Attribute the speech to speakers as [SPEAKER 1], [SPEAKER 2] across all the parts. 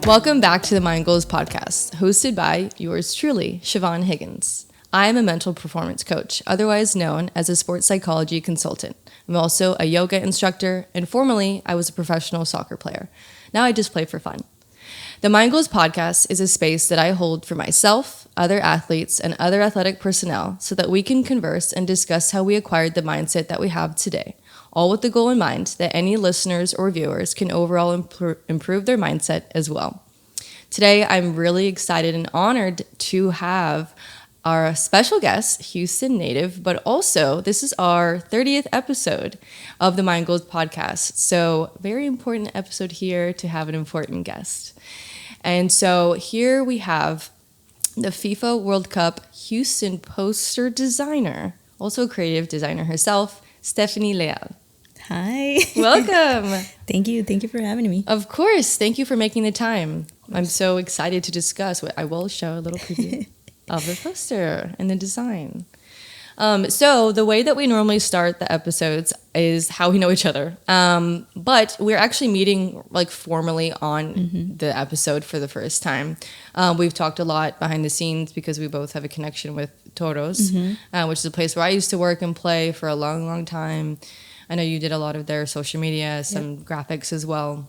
[SPEAKER 1] Welcome back to the Mind Goals podcast, hosted by yours truly, Siobhan Higgins. I am a mental performance coach, otherwise known as a sports psychology consultant. I'm also a yoga instructor, and formerly I was a professional soccer player. Now I just play for fun. The Mind Goals podcast is a space that I hold for myself, other athletes, and other athletic personnel so that we can converse and discuss how we acquired the mindset that we have today, all with the goal in mind that any listeners or viewers can overall improve their mindset as well. Today, I'm really excited and honored to have our special guest, Houston native, but also this is our 30th episode of the Mind Goals podcast. So very important episode here to have an important guest. And so here we have the FIFA World Cup Houston poster designer, also a creative designer herself, Stephanie Leal.
[SPEAKER 2] Hi.
[SPEAKER 1] Welcome.
[SPEAKER 2] Thank you. Thank you for having me.
[SPEAKER 1] Of course. Thank you for making the time. I'm so excited to discuss what I will show a little preview of the poster and the design. So the way that we normally start the episodes is how we know each other. But we're actually meeting like formally on the episode for the first time. We've talked a lot behind the scenes because we both have a connection with Toros, which is a place where I used to work and play for a long, long time. I know you did a lot of their social media, some graphics as well.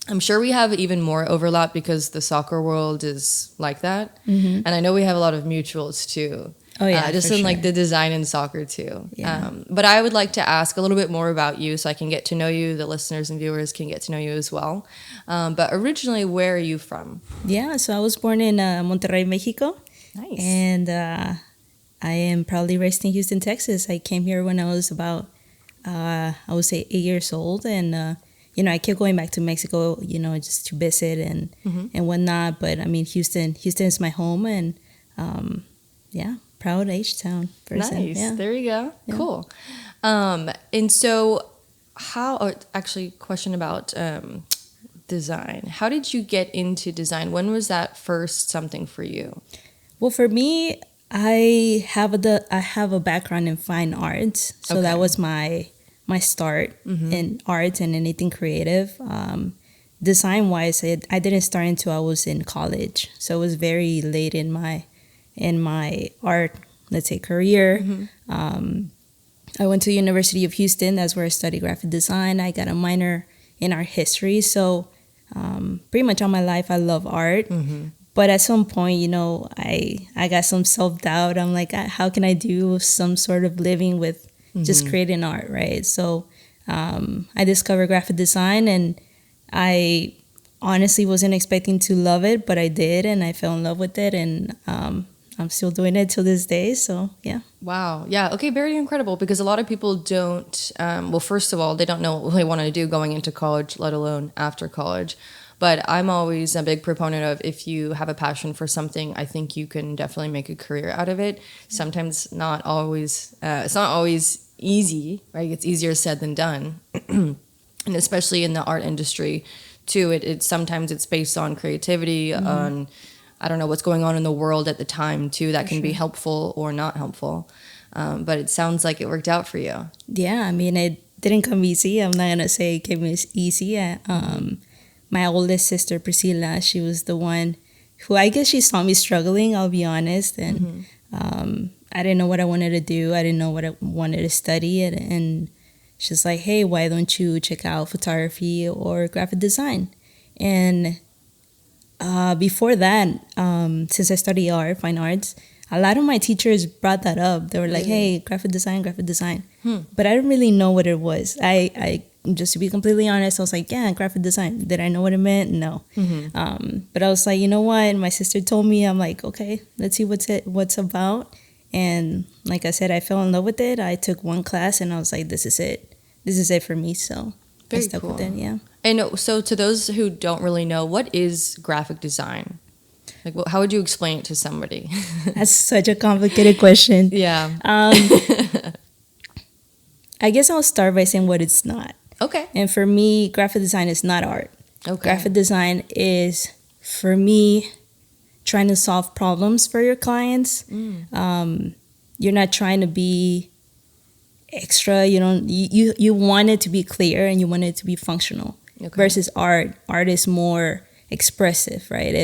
[SPEAKER 1] I'm sure we have even more overlap because the soccer world is like that. And I know we have a lot of mutuals too.
[SPEAKER 2] Oh yeah,
[SPEAKER 1] just in like the design and soccer too. Yeah. But I would like to ask a little bit more about you so I can get to know you. The listeners and viewers can get to know you as well. But originally, where are you from?
[SPEAKER 2] Yeah, so I was born in Monterrey, Mexico.
[SPEAKER 1] Nice.
[SPEAKER 2] And I am proudly raised in Houston, Texas. I came here when I was about, I would say 8 years old. And, I kept going back to Mexico, just to visit and whatnot. But I mean, Houston is my home. And proud H-Town person.
[SPEAKER 1] Nice.
[SPEAKER 2] Yeah.
[SPEAKER 1] There you go.
[SPEAKER 2] Yeah.
[SPEAKER 1] Cool. And so question about design. How did you get into design? When was that first something for you?
[SPEAKER 2] Well, for me, I have a background in fine arts. So that was my start in art and anything creative. Design-wise, I didn't start until I was in college. So it was very late in my art, let's say, career. I went to the University of Houston. That's where I studied graphic design. I got a minor in art history. So pretty much all my life, I love art. But at some point, I got some self-doubt. I'm like, how can I do some sort of living with just creating art, right? So I discovered graphic design, and I honestly wasn't expecting to love it, but I did, and I fell in love with it, and I'm still doing it till this day. So yeah.
[SPEAKER 1] Wow. Yeah. Okay. Very incredible, because a lot of people don't. Well, first of all, they don't know what they want to do going into college, let alone after college. But I'm always a big proponent of, if you have a passion for something, I think you can definitely make a career out of it. Sometimes not always. It's not always easy, right? It's easier said than done, and especially in the art industry, too. It sometimes it's based on creativity, on I don't know what's going on in the world at the time too. That can be helpful or not helpful. But it sounds like it worked out for you.
[SPEAKER 2] Yeah, I mean, it didn't come easy. I'm not gonna say it came easy. My oldest sister, Priscilla, she was the one who, I guess she saw me struggling, I'll be honest. And I didn't know what I wanted to do. I didn't know what I wanted to study. And she's like, hey, why don't you check out photography or graphic design? And before that, since I studied fine arts, a lot of my teachers brought that up. They were like, hey, graphic design. But I didn't really know what it was. I just to be completely honest, I was like, yeah, graphic design. Did I know what it meant? No. But I was like, you know what? My sister told me. I'm like, okay, let's see what's about. And like I said, I fell in love with it. I took one class and I was like, this is it. This is it for me. So I stuck with it, yeah.
[SPEAKER 1] And so to those who don't really know, what is graphic design? Like, how would you explain it to somebody?
[SPEAKER 2] That's such a complicated question.
[SPEAKER 1] Yeah.
[SPEAKER 2] I guess I'll start by saying what it's not.
[SPEAKER 1] Okay.
[SPEAKER 2] And for me, graphic design is not art.
[SPEAKER 1] Okay.
[SPEAKER 2] Graphic design is, for me, trying to solve problems for your clients. You're not trying to be extra. You want it to be clear and you want it to be functional. Okay. Versus art is more expressive, right?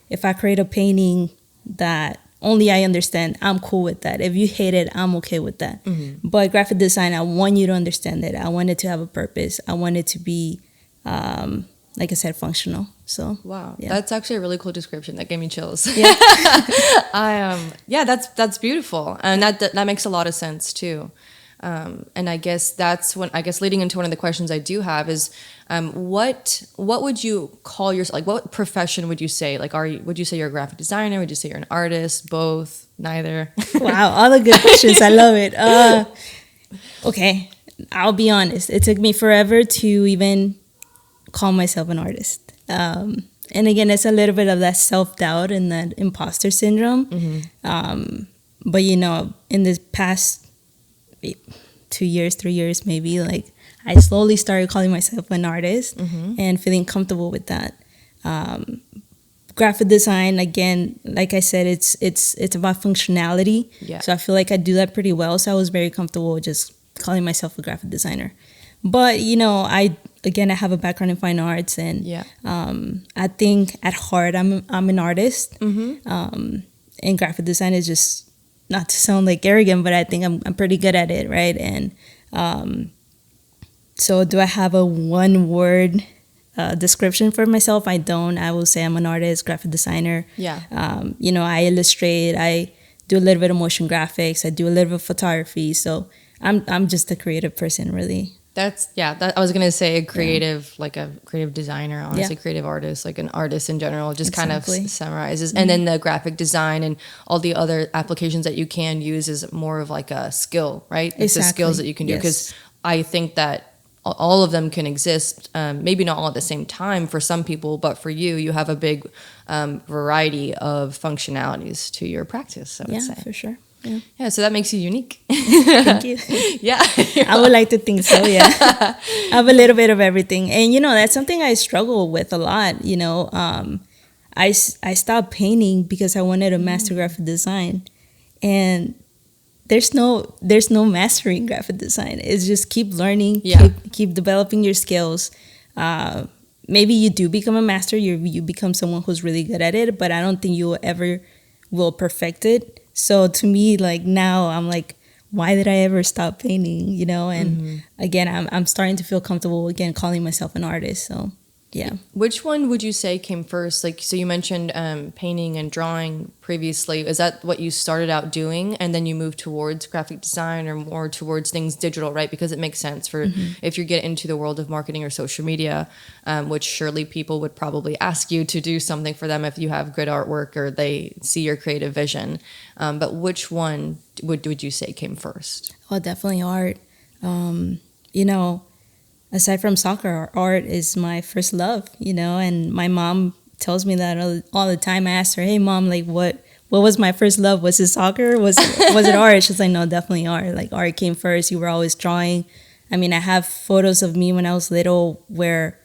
[SPEAKER 2] If I create a painting that only I understand, I'm cool with that. If you hate it, I'm okay with that. But graphic design, I want you to understand it. I want it to have a purpose. I want it to be, like I said, functional. So
[SPEAKER 1] wow, that's actually a really cool description. That gave me chills.
[SPEAKER 2] Yeah.
[SPEAKER 1] That's beautiful, and that makes a lot of sense too. And I guess that's when, I guess leading into one of the questions I do have is, what would you call yourself? Like, what profession would you say? Like, would you say you're a graphic designer? Would you say you're an artist? Both? Neither?
[SPEAKER 2] Wow, all the good questions. I love it. Okay, I'll be honest. It took me forever to even call myself an artist. And again, it's a little bit of that self-doubt and that imposter syndrome. But in this past 2 years, 3 years maybe, like, I slowly started calling myself an artist and feeling comfortable with that. Graphic design, again, like I said, it's about functionality. So I feel like I do that pretty well. So I was very comfortable just calling myself a graphic designer. But I have a background in fine arts, and I think at heart I'm an artist. And graphic design is just, not to sound like arrogant, but I think I'm pretty good at it, right? And so do I have a one-word description for myself? I don't. I will say I'm an artist, graphic designer. I illustrate. I do a little bit of motion graphics. I do a little bit of photography. So I'm just a creative person, really.
[SPEAKER 1] I was gonna say a creative, like a creative designer, honestly, creative artist, like an artist in general, just kind of summarizes. And then the graphic design and all the other applications that you can use is more of like a skill, right? It's the skills that you can do, because I think that all of them can exist, maybe not all at the same time for some people, but for you have a big variety of functionalities to your practice, I would say.
[SPEAKER 2] For sure.
[SPEAKER 1] Yeah, so that makes you unique.
[SPEAKER 2] Thank you.
[SPEAKER 1] Yeah.
[SPEAKER 2] I would like to think so, yeah. I have a little bit of everything. And, that's something I struggle with a lot, I stopped painting because I wanted to master graphic design. And there's no mastering graphic design. It's just keep learning, keep developing your skills. Maybe you do become a master, you become someone who's really good at it, but I don't think you will perfect it. So to me, like, now I'm like, why did I ever stop painting? And again, I'm starting to feel comfortable again calling myself an artist. So yeah.
[SPEAKER 1] Which one would you say came first? Like, so you mentioned painting and drawing previously. Is that what you started out doing, and then you moved towards graphic design or more towards things digital, right? Because it makes sense for if you get into the world of marketing or social media, which surely people would probably ask you to do something for them if you have good artwork or they see your creative vision. But which one would you say came first?
[SPEAKER 2] Oh, definitely art. Aside from soccer, art is my first love, and my mom tells me that all the time. I asked her, hey, Mom, like, what was my first love? Was it soccer? Was it art? She's like, no, definitely art. Like, art came first. You were always drawing. I mean, I have photos of me when I was little where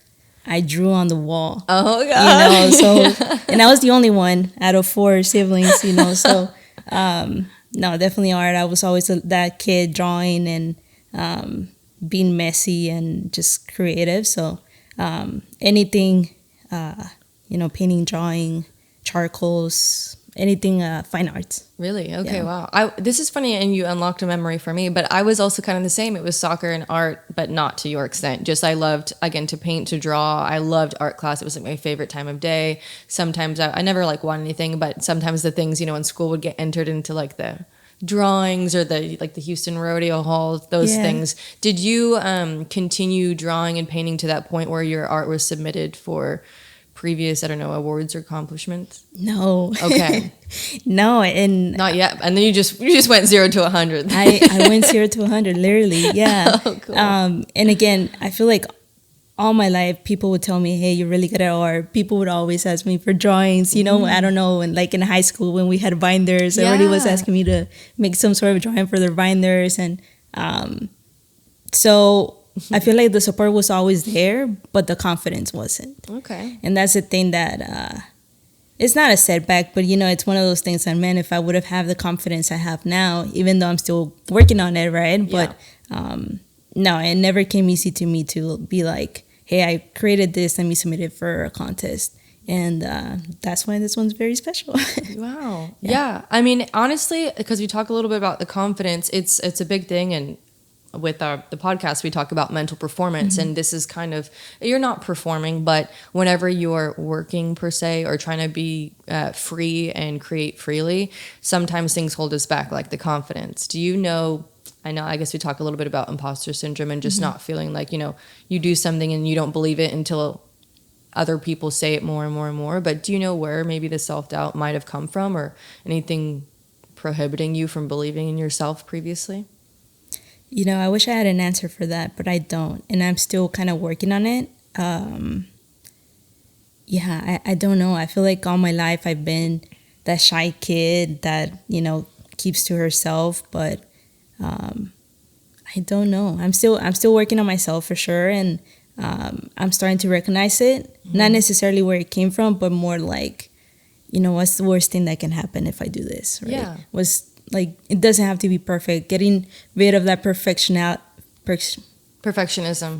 [SPEAKER 2] I drew on the wall.
[SPEAKER 1] Oh, God.
[SPEAKER 2] And I was the only one out of 4 siblings, so no, definitely art. I was always that kid drawing and being messy and just creative. So anything, painting, drawing, charcoals, anything fine arts.
[SPEAKER 1] Really? Okay, wow. This is funny, and you unlocked a memory for me, but I was also kind of the same. It was soccer and art, but not to your extent. Just I loved, again, to paint, to draw. I loved art class. It was like my favorite time of day. Sometimes I never like won anything, but sometimes the things, in school would get entered into like the drawings or the Houston Rodeo Hall, those things. Did you continue drawing and painting to that point where your art was submitted for previous, awards or accomplishments?
[SPEAKER 2] No.
[SPEAKER 1] Okay.
[SPEAKER 2] No, and
[SPEAKER 1] not yet. And then you just went 0 to 100.
[SPEAKER 2] I went 0 to 100, literally. Yeah.
[SPEAKER 1] Oh, cool.
[SPEAKER 2] And again, I feel like all my life, people would tell me, hey, you're really good at art. People would always ask me for drawings, I don't know. And like in high school when we had binders, everybody was asking me to make some sort of drawing for their binders. And so I feel like the support was always there, but the confidence wasn't.
[SPEAKER 1] Okay.
[SPEAKER 2] And that's the thing that, it's not a setback, but it's one of those things that, man, if I would have had the confidence I have now, even though I'm still working on it, right? But no, it never came easy to me to be like, hey, I created this, let me submit it for a contest. And that's why this one's very special.
[SPEAKER 1] Wow. Yeah. I mean, honestly, because we talk a little bit about the confidence, it's a big thing. And with the podcast, we talk about mental performance. And this is kind of, you're not performing, but whenever you're working per se or trying to be free and create freely, sometimes things hold us back, like the confidence. Do you know, I guess we talk a little bit about imposter syndrome and just not feeling like, you do something and you don't believe it until other people say it more and more and more. But do you know where maybe the self-doubt might have come from, or anything prohibiting you from believing in yourself previously?
[SPEAKER 2] I wish I had an answer for that, but I don't. And I'm still kind of working on it. I don't know. I feel like all my life I've been that shy kid that, keeps to herself. But I don't know. I'm still working on myself for sure. And I'm starting to recognize it. Not necessarily where it came from, but more like, what's the worst thing that can happen if I do this? Right?
[SPEAKER 1] Yeah.
[SPEAKER 2] Like, it doesn't have to be perfect. Getting rid of that
[SPEAKER 1] perfectionism.
[SPEAKER 2] Perfectionism,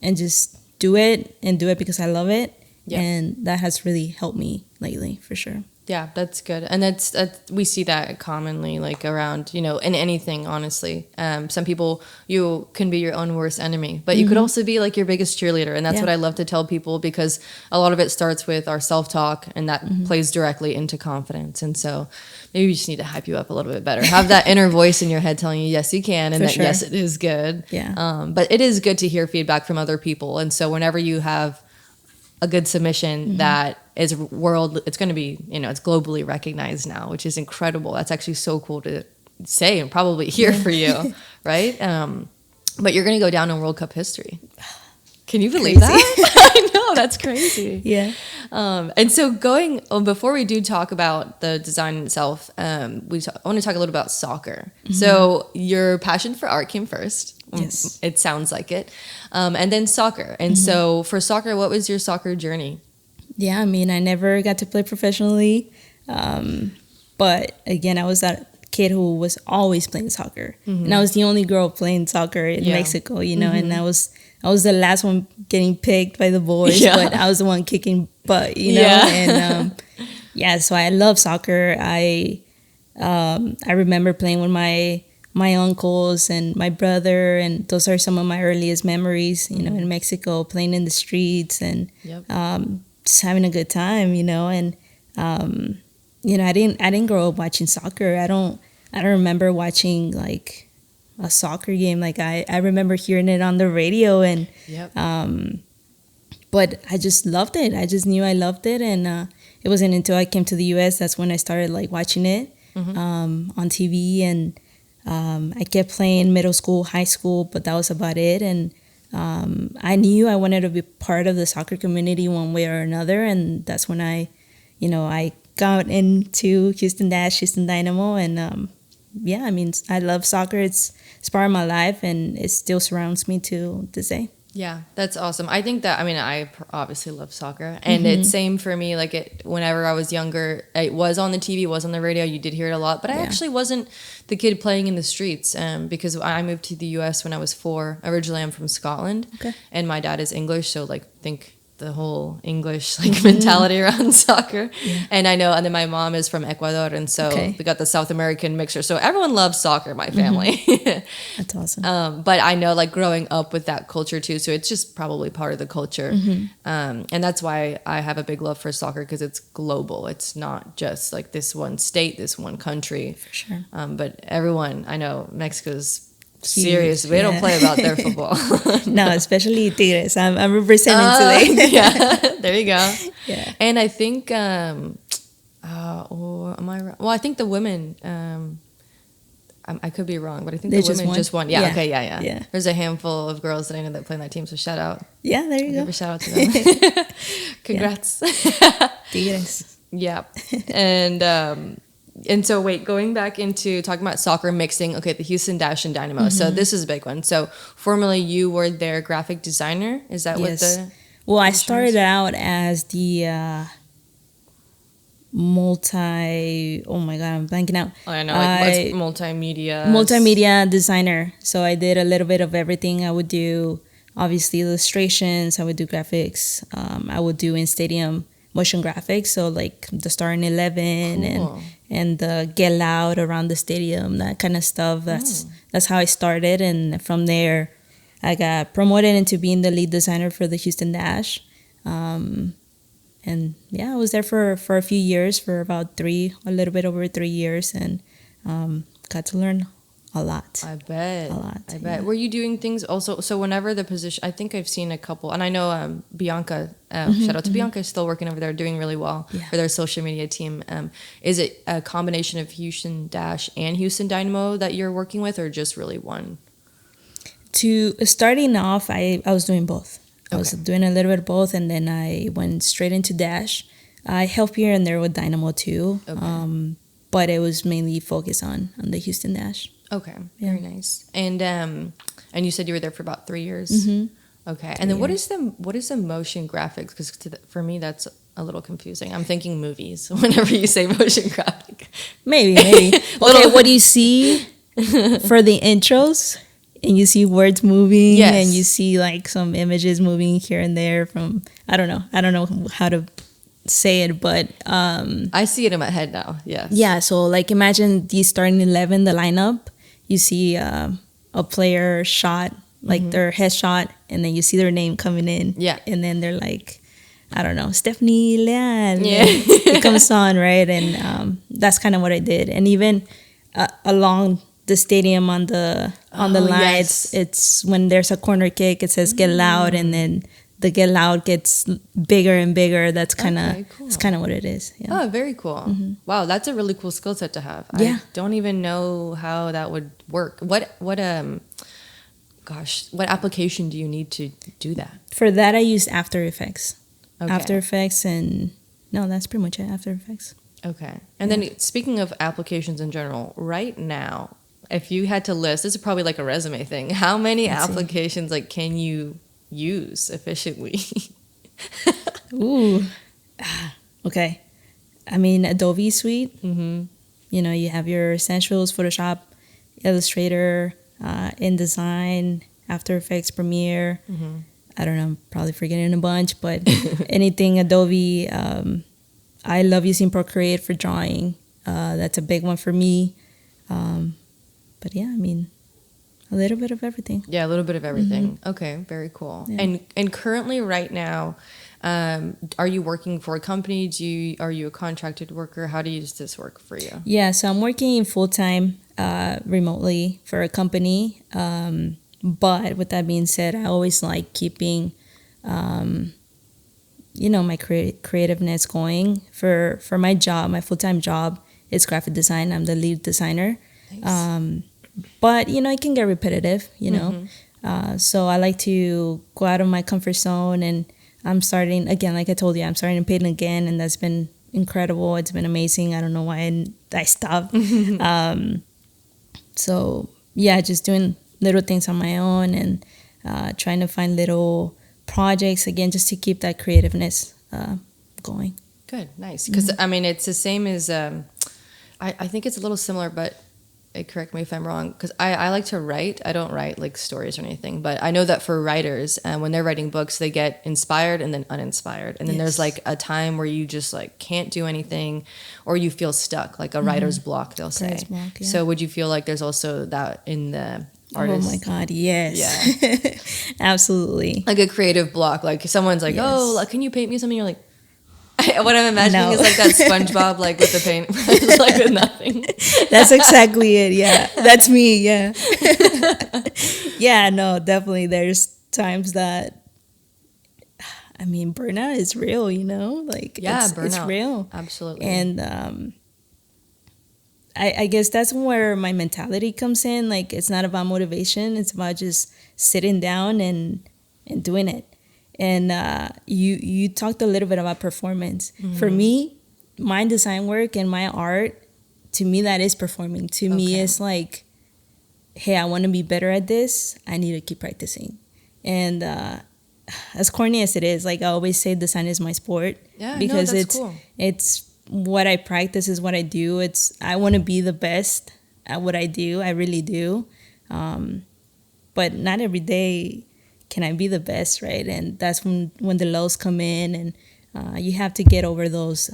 [SPEAKER 2] and just do it because I love it.
[SPEAKER 1] Yeah.
[SPEAKER 2] And that has really helped me lately, for sure.
[SPEAKER 1] Yeah, that's good. And that's we see that commonly, like around, in anything, honestly. Some people, you can be your own worst enemy, but you could also be like your biggest cheerleader. And that's what I love to tell people, because a lot of it starts with our self-talk, and that plays directly into confidence. And so maybe we just need to hype you up a little bit better. Have that inner voice in your head telling you, yes, you can. And yes, it is good.
[SPEAKER 2] Yeah.
[SPEAKER 1] But it is good to hear feedback from other people. And so whenever you have a good submission that is it's going to be, it's globally recognized now, which is incredible. That's actually so cool to say and probably hear for you, right? But you're going to go down in World Cup history. Can you believe that? I know, that's crazy.
[SPEAKER 2] Yeah.
[SPEAKER 1] And so before we do talk about the design itself, I want to talk a little about soccer. So your passion for art came first.
[SPEAKER 2] Yes.
[SPEAKER 1] It sounds like it. And then soccer. And so for soccer, what was your soccer journey?
[SPEAKER 2] Yeah, I mean, I never got to play professionally. But again, I was that kid who was always playing soccer. And I was the only girl playing soccer in Mexico, and I was the last one getting picked by the boys, but I was the one kicking butt, And so I love soccer. I remember playing with my uncles and my brother, and those are some of my earliest memories, in Mexico, playing in the streets and just having a good time, and I didn't grow up watching soccer. I don't remember watching like a soccer game. Like I remember hearing it on the radio, and but I just loved it. I just knew I loved it, and it wasn't until I came to the US that's when I started like watching it on TV, and I kept playing middle school, high school, but that was about it. And I knew I wanted to be part of the soccer community one way or another, and that's when I got into Houston Dynamo, and I mean, I love soccer. It's part of my life, and it still surrounds me to this day.
[SPEAKER 1] Yeah, that's awesome. I think that, I obviously love soccer, and it's same for me. Like whenever I was younger, it was on the TV, was on the radio. You did hear it a lot, but I actually wasn't the kid playing in the streets, because I moved to the US when I was 4. Originally, I'm from Scotland, and my dad is English, so think the whole English mentality around soccer. And I know, and then my mom is from Ecuador, and so we got the South American mixture. So everyone loves soccer in my family.
[SPEAKER 2] That's awesome.
[SPEAKER 1] But I know growing up with that culture too, so it's just probably part of the culture. And that's why I have a big love for soccer, because it's global. It's not just like this one state, this one country.
[SPEAKER 2] For sure.
[SPEAKER 1] But everyone, I know Mexico's serious. They don't play about their football.
[SPEAKER 2] No, especially Tigres. I'm representing today.
[SPEAKER 1] There you go.
[SPEAKER 2] Yeah.
[SPEAKER 1] And I think, am I wrong? Well, I think the women, I could be wrong, but I think the women just won. Yeah, okay, yeah. There's a handful of girls that I know that play on that team, so shout out.
[SPEAKER 2] Yeah, there you go.
[SPEAKER 1] Give a shout out to them. Congrats.
[SPEAKER 2] Tigres.
[SPEAKER 1] Yeah. And so, going back into talking about soccer mixing, the Houston Dynamo. So this is a big one. So formerly you were their graphic designer. Is that what the...
[SPEAKER 2] Well, I started out as the oh my God, I'm blanking out.
[SPEAKER 1] I know, multimedia
[SPEAKER 2] designer. So I did a little bit of everything. I would do obviously illustrations. I would do graphics. I would do in stadium motion graphics, so like the starting 11 and the get loud around the stadium, that kind of stuff. That's how I started, and from there I got promoted into being the lead designer for the Houston Dash. And yeah, I was there for a few years, for about a little bit over 3 years, and got to learn a lot.
[SPEAKER 1] I bet.
[SPEAKER 2] A lot.
[SPEAKER 1] I bet. Were you doing things also? So whenever the position, I think I've seen a couple, and I know Bianca, shout out to Bianca, is still working over there, doing really well for their social media team. Is it a combination of Houston Dash and Houston Dynamo that you're working with, or just really one?
[SPEAKER 2] Starting off, I was doing both. I was doing a little bit of both, and then I went straight into Dash. I helped here and there with Dynamo too, but it was mainly focused on the Houston Dash.
[SPEAKER 1] Okay, very nice. And you said you were there for about 3 years. Okay, and then what is the motion graphics? Because for me, that's a little confusing. I'm thinking movies whenever you say motion graphic.
[SPEAKER 2] Maybe. Okay, what do you see for the intros? And you see words moving, and you see like some images moving here and there from, I don't know how to say it, but
[SPEAKER 1] I see it in my head now.
[SPEAKER 2] Yeah, so like imagine the starting 11, the lineup. You see a player shot, like their headshot, and then you see their name coming in.
[SPEAKER 1] Yeah.
[SPEAKER 2] And then they're like, I don't know, Stephanie Leal. Yeah. It comes on, right? And that's kind of what I did. And even along the stadium on the lights, it's when there's a corner kick, it says get loud, and then the get loud gets bigger and bigger. That's kind of That's kind of what it is.
[SPEAKER 1] Oh, very cool. Wow, that's a really cool skill set to have. I don't even know how that would work. What application do you need to do that?
[SPEAKER 2] For that, I used After Effects. After Effects, and no, that's pretty much it. After Effects.
[SPEAKER 1] Okay. And then speaking of applications in general, right now, if you had to list, this is probably like a resume thing, how many applications like can you use efficiently?
[SPEAKER 2] Ooh. Okay. I mean, Adobe Suite. You know, you have your essentials, Photoshop, Illustrator, InDesign, After Effects, Premiere. I don't know, I'm probably forgetting a bunch, but anything Adobe. I love using Procreate for drawing. That's a big one for me. But yeah, I mean, a little bit of everything.
[SPEAKER 1] Yeah, a little bit of everything. Okay, very cool. Yeah. And currently, right now, are you working for a company? Are you a contracted worker? How does this work for you?
[SPEAKER 2] Yeah, so I'm working full-time remotely for a company. But with that being said, I always like keeping, my creativeness going. For my job, my full-time job, it's graphic design. I'm the lead designer. Nice. But, it can get repetitive, So I like to go out of my comfort zone, and I'm starting, again, like I told you, I'm starting to paint again, and that's been incredible. It's been amazing. I don't know why I stopped. So, yeah, just doing little things on my own, and trying to find little projects, again, just to keep that creativeness going.
[SPEAKER 1] Good, nice. Because, I mean, it's the same as, I think it's a little similar, but correct me if I'm wrong, because I like to write. I don't write like stories or anything, but I know that for writers, when they're writing books, they get inspired and then uninspired. And then there's like a time where you just like can't do anything, or you feel stuck, like a writer's block, they'll say. Block, yeah. So would you feel like there's also that in the artist?
[SPEAKER 2] Oh my God, yes. Yeah. Absolutely.
[SPEAKER 1] Like a creative block. Like someone's like, oh, can you paint me something? You're like, what I'm imagining is like that SpongeBob, like with the paint, like with nothing.
[SPEAKER 2] That's exactly it. Yeah, that's me. Yeah, yeah. No, definitely. There's times that, I mean, burnout is real. Like burnout. It's real.
[SPEAKER 1] Absolutely.
[SPEAKER 2] And I guess that's where my mentality comes in. Like, it's not about motivation. It's about just sitting down and doing it. And you talked a little bit about performance. For me, my design work and my art, to me, that is performing. To me, it's like, hey, I want to be better at this. I need to keep practicing. And as corny as it is, like I always say, design is my sport.
[SPEAKER 1] Yeah,
[SPEAKER 2] because
[SPEAKER 1] that's cool.
[SPEAKER 2] It's what I practice, is what I do. I want to be the best at what I do. I really do. But not every day can I be the best, right? And that's when the lows come in, and you have to get over those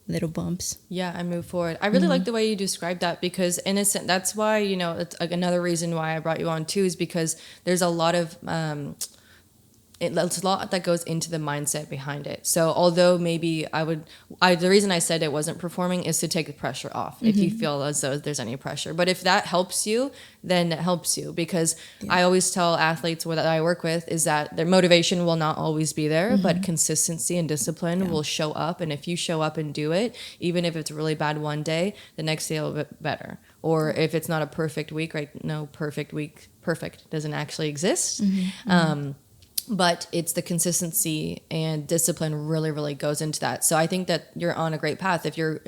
[SPEAKER 2] little bumps.
[SPEAKER 1] Yeah, and move forward. I really like the way you described that, because innocent, that's why, it's like another reason why I brought you on too, is because there's a lot of it's a lot that goes into the mindset behind it. So although maybe the reason I said it wasn't performing is to take the pressure off if you feel as though there's any pressure. But if that helps you, then it helps you, because I always tell athletes that I work with is that their motivation will not always be there, but consistency and discipline will show up. And if you show up and do it, even if it's really bad one day, the next day will be better. Or if it's not a perfect week, right? No perfect week. Perfect doesn't actually exist. But it's the consistency and discipline really, really goes into that. So I think that you're on a great path if you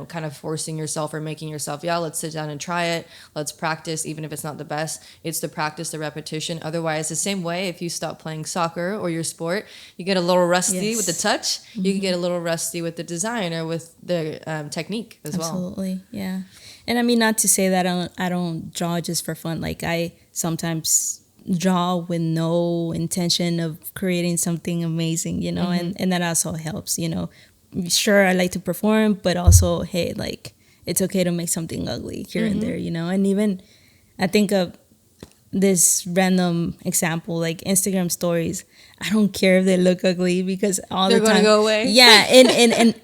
[SPEAKER 1] kind of forcing yourself or making yourself, let's sit down and try it. Let's practice, even if it's not the best. It's the practice, the repetition. Otherwise, the same way, if you stop playing soccer or your sport, you get a little rusty with the touch. You can get a little rusty with the design or with the technique as well.
[SPEAKER 2] Absolutely, yeah. And I mean, not to say that I don't draw just for fun. Like, I sometimes draw with no intention of creating something amazing, and that also helps, Sure, I like to perform, but also, hey, like, it's okay to make something ugly here and there, and even I think of this random example, like Instagram stories. I don't care if they look ugly, because
[SPEAKER 1] they're gonna go away.
[SPEAKER 2] Yeah, and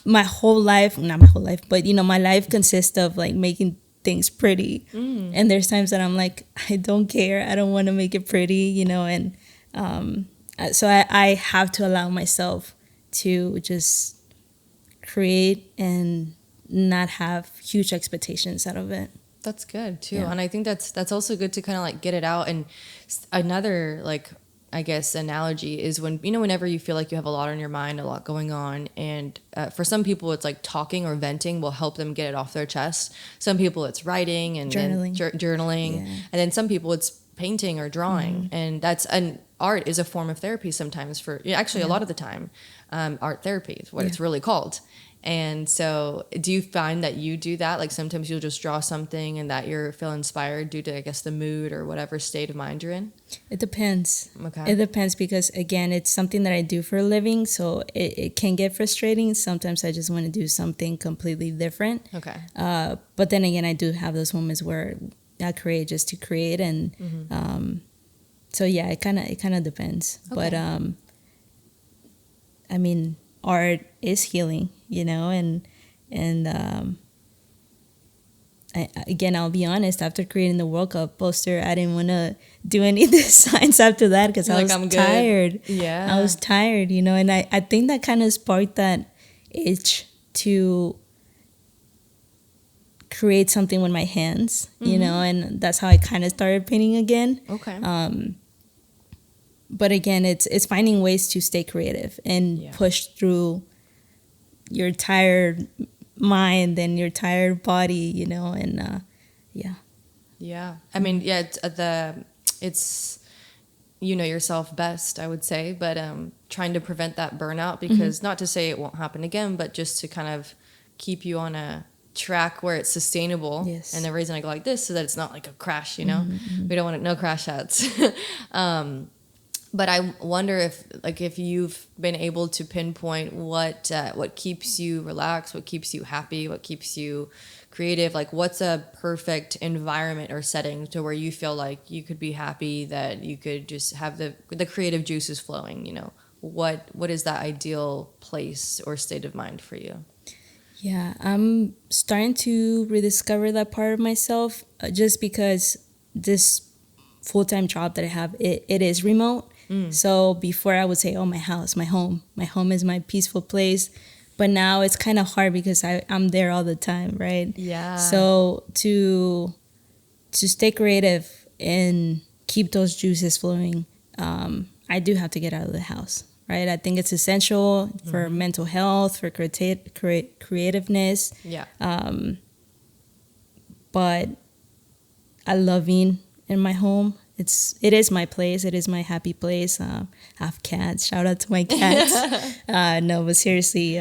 [SPEAKER 2] my whole life, not my whole life, but my life consists of like making things pretty, and there's times that I'm like, I don't care, I don't want to make it pretty, and so I have to allow myself to just create and not have huge expectations out of it.
[SPEAKER 1] That's good too. And I think that's also good to kind of like get it out. And another, like, I guess analogy is whenever you feel like you have a lot on your mind, a lot going on, and for some people it's like talking or venting will help them get it off their chest. Some people it's writing and journaling, and then some people it's painting or drawing, and art is a form of therapy sometimes. For actually a lot of the time, art therapy is what it's really called. And so do you find that you do that? Like sometimes you'll just draw something and that you feel inspired due to, I guess, the mood or whatever state of mind you're in?
[SPEAKER 2] It depends.
[SPEAKER 1] Okay.
[SPEAKER 2] It depends, because, again, it's something that I do for a living. So it can get frustrating. Sometimes I just want to do something completely different.
[SPEAKER 1] Okay.
[SPEAKER 2] But then again, I do have those moments where I create just to create. And so, yeah, it kind of depends. Okay. But, I mean, art is healing, and again, I'll be honest, after creating the World Cup poster, I didn't want to do any designs after that, because I was tired.
[SPEAKER 1] Yeah.
[SPEAKER 2] I was tired, and I think that kind of sparked that itch to create something with my hands, and that's how I kind of started painting again.
[SPEAKER 1] Okay.
[SPEAKER 2] But again, it's finding ways to stay creative and push through your tired mind and your tired body, and yeah.
[SPEAKER 1] Yeah. I mean, it's yourself best, I would say, but trying to prevent that burnout, because not to say it won't happen again, but just to kind of keep you on a track where it's sustainable.
[SPEAKER 2] Yes.
[SPEAKER 1] And the reason I go like this is that it's not like a crash, we don't want no crash hats. But I wonder if you've been able to pinpoint what keeps you relaxed, what keeps you happy, what keeps you creative. Like, what's a perfect environment or setting to where you feel like you could be happy, that you could just have the creative juices flowing. What is that ideal place or state of mind for you?
[SPEAKER 2] Yeah, I'm starting to rediscover that part of myself, just because this full-time job that I have, it is remote. So before I would say, oh, my house, my home is my peaceful place. But now it's kind of hard because I'm there all the time, right?
[SPEAKER 1] Yeah.
[SPEAKER 2] So to stay creative and keep those juices flowing, I do have to get out of the house, right? I think it's essential for mental health, for creativeness.
[SPEAKER 1] Yeah.
[SPEAKER 2] But I love being in my home. It is my place. It is my happy place. I have cats. Shout out to my cats. No, but seriously,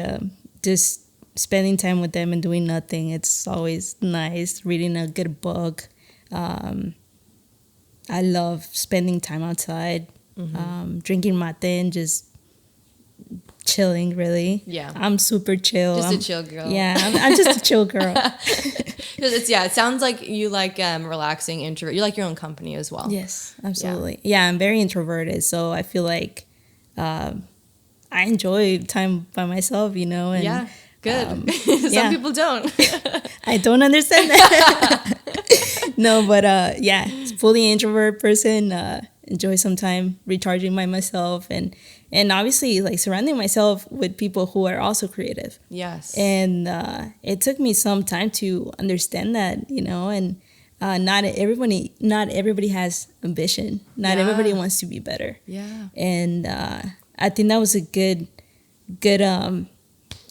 [SPEAKER 2] just spending time with them and doing nothing. It's always nice. Reading a good book. I love spending time outside, drinking mate and just chilling, really.
[SPEAKER 1] Yeah.
[SPEAKER 2] I'm super chill.
[SPEAKER 1] Just a chill girl.
[SPEAKER 2] Yeah, I'm just a chill girl.
[SPEAKER 1] It sounds like you like relaxing, introvert. You like your own company as well.
[SPEAKER 2] Yes, absolutely. Yeah, I'm very introverted, so I feel like I enjoy time by myself, you know. And,
[SPEAKER 1] yeah, good. Some people don't.
[SPEAKER 2] I don't understand that. No, but yeah, fully introvert person. Enjoy some time recharging by myself, and obviously like surrounding myself with people who are also creative.
[SPEAKER 1] Yes.
[SPEAKER 2] And it took me some time to understand that, you know, and not everybody has ambition. Not everybody wants to be better.
[SPEAKER 1] Yeah.
[SPEAKER 2] And I think that was a good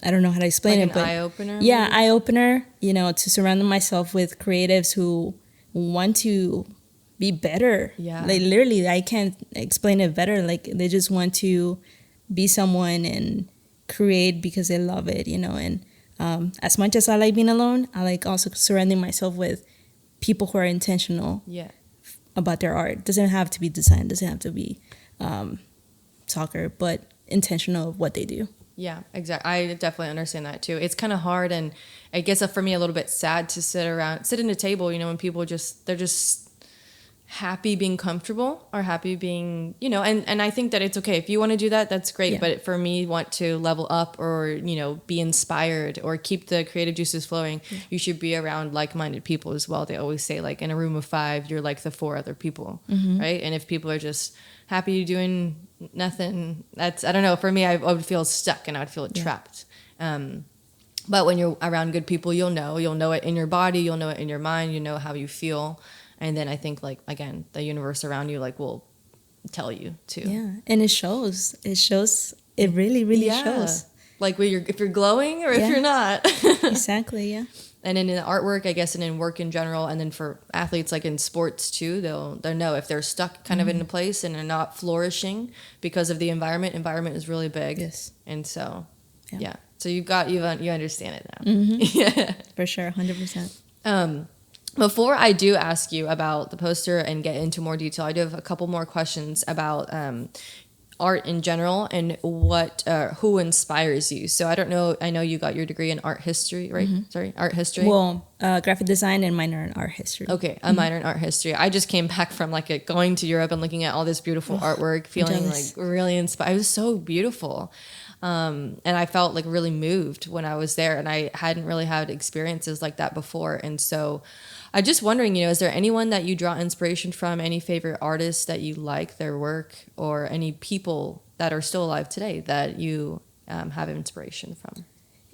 [SPEAKER 2] I don't know how to explain
[SPEAKER 1] like
[SPEAKER 2] it, but
[SPEAKER 1] eye opener.
[SPEAKER 2] Yeah, eye opener. You know, to surround myself with creatives who want to be better.
[SPEAKER 1] Yeah.
[SPEAKER 2] Like literally, I can't explain it better. Like they just want to be someone and create because they love it. You know, and as much as I like being alone, I like also surrounding myself with people who are intentional.
[SPEAKER 1] Yeah.
[SPEAKER 2] About their art. Doesn't have to be design. Doesn't have to be soccer, but intentional of what they do.
[SPEAKER 1] Yeah, exactly. I definitely understand that too. It's kind of hard, and I guess for me a little bit sad to sit at a table, you know, when people they're just happy being comfortable or happy being, you know, and I think that it's okay if you want to do that, that's great. Yeah. But for me, want to level up or, you know, be inspired or keep the creative juices flowing, you should be around like-minded people as well. They always say like in a room of 5, you're like the 4 other people, right? And if people are just happy doing nothing, that's, I don't know, for me, I would feel stuck and I would feel trapped. But when you're around good people, you'll know it in your body, you'll know it in your mind, you know how you feel. And then I think, like, again, the universe around you, like, will tell you too.
[SPEAKER 2] Yeah, and it shows. It really, really shows.
[SPEAKER 1] Like if you're glowing or if you're not.
[SPEAKER 2] Exactly. Yeah.
[SPEAKER 1] And then in artwork, I guess, and in work in general, and then for athletes, like in sports too, they'll know if they're stuck kind of in a place and they're not flourishing because of the environment. Environment is really big.
[SPEAKER 2] Yes.
[SPEAKER 1] And so, yeah. So you understand it now.
[SPEAKER 2] Yeah. For sure, 100%.
[SPEAKER 1] Before I do ask you about the poster and get into more detail, I do have a couple more questions about art in general and who inspires you. So I don't know. I know you got your degree in art history, right? Sorry, art history.
[SPEAKER 2] Well, graphic design and minor in art history.
[SPEAKER 1] Okay, a minor in art history. I just came back from going to Europe and looking at all this beautiful artwork, feeling like really inspired. It was so beautiful. And I felt like really moved when I was there, and I hadn't really had experiences like that before. And so I'm just wondering, you know, is there anyone that you draw inspiration from, any favorite artists that you like their work, or any people that are still alive today that you have inspiration from?